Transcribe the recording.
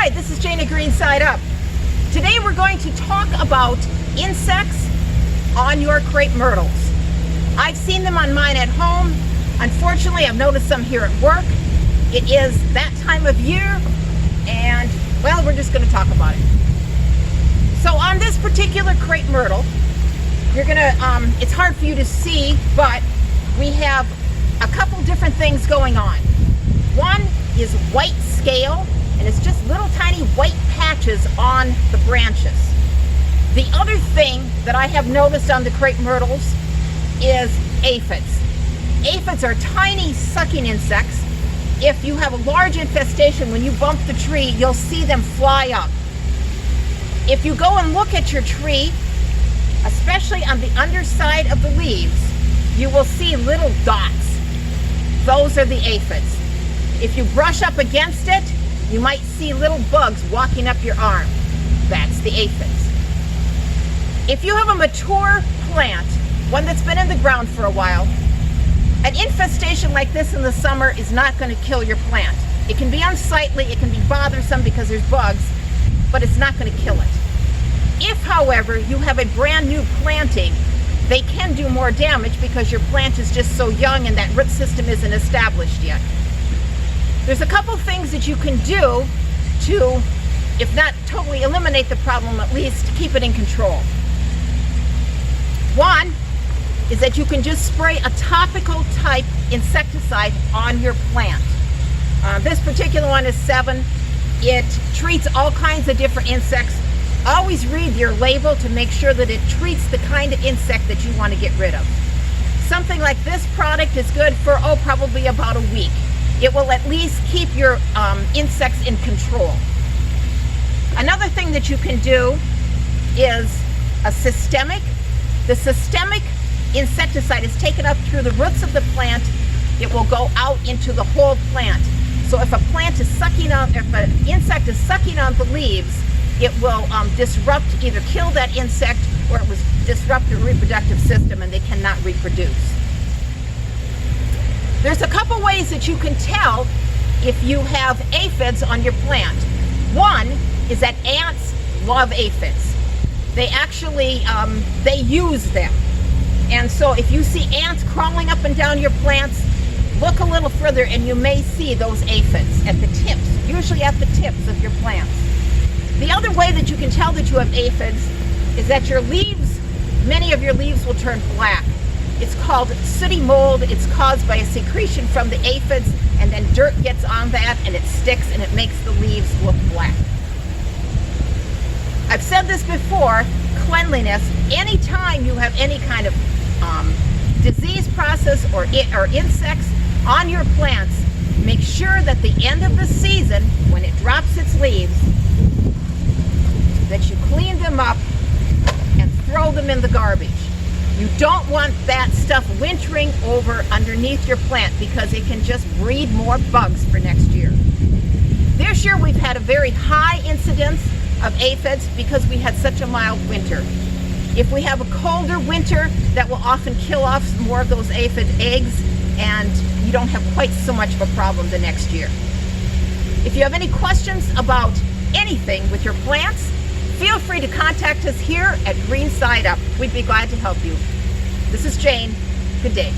Hi, this is Jane at Green Side Up. Today we're going to talk about insects on your crepe myrtles. I've seen them on mine at home. Unfortunately, I've noticed some here at work. It is that time of year, and well, we're just going to talk about it. So on this particular crepe myrtle, you're gonna, it's hard for you to see, but we have a couple different things going on. One is white scale, and it's just little tiny white patches on the branches. The other thing that I have noticed on the crepe myrtles is aphids. Aphids are tiny sucking insects. If you have a large infestation, when you bump the tree, you'll see them fly up. If you go and look at your tree, especially on the underside of the leaves, you will see little dots. Those are the aphids. If you brush up against it, you might see little bugs walking up your arm. That's the aphids. If you have a mature plant, one that's been in the ground for a while, an infestation like this in the summer is not going to kill your plant. It can be unsightly, it can be bothersome because there's bugs, but it's not going to kill it. If, however, you have a brand new planting, they can do more damage because your plant is just so young and that root system isn't established yet. There's a couple things that you can do to, if not totally eliminate the problem, at least keep it in control. One is that you can just spray a topical type insecticide on your plant. This particular one is 7. It treats all kinds of different insects. Always read your label to make sure that it treats the kind of insect that you want to get rid of. Something like this product is good for, probably about a week. It will at least keep your insects in control. Another thing that you can do is a systemic. The systemic insecticide is taken up through the roots of the plant. It will go out into the whole plant. So if a plant is sucking on, if an insect is sucking on the leaves, it will disrupt, either kill that insect or it will disrupt the reproductive system and they cannot reproduce. There's a couple ways that you can tell if you have aphids on your plant. One is that ants love aphids. They actually, they use them. And so if you see ants crawling up and down your plants, look a little further and you may see those aphids at the tips, usually at the tips of your plants. The other way that you can tell that you have aphids is that your leaves, many of your leaves will turn black. It's called sooty mold. It's caused by a secretion from the aphids, and then dirt gets on that and it sticks and it makes the leaves look black. I've said this before, cleanliness, anytime you have any kind of disease process or insects on your plants, make sure that the end of the season, when it drops its leaves, that you clean them up and throw them in the garbage. You don't want that stuff wintering over underneath your plant because it can just breed more bugs for next year. This year we've had a very high incidence of aphids because we had such a mild winter. If we have a colder winter, that will often kill off more of those aphid eggs and you don't have quite so much of a problem the next year. If you have any questions about anything with your plants, feel free to contact us here at Green Side Up. We'd be glad to help you. This is Jane. Good day.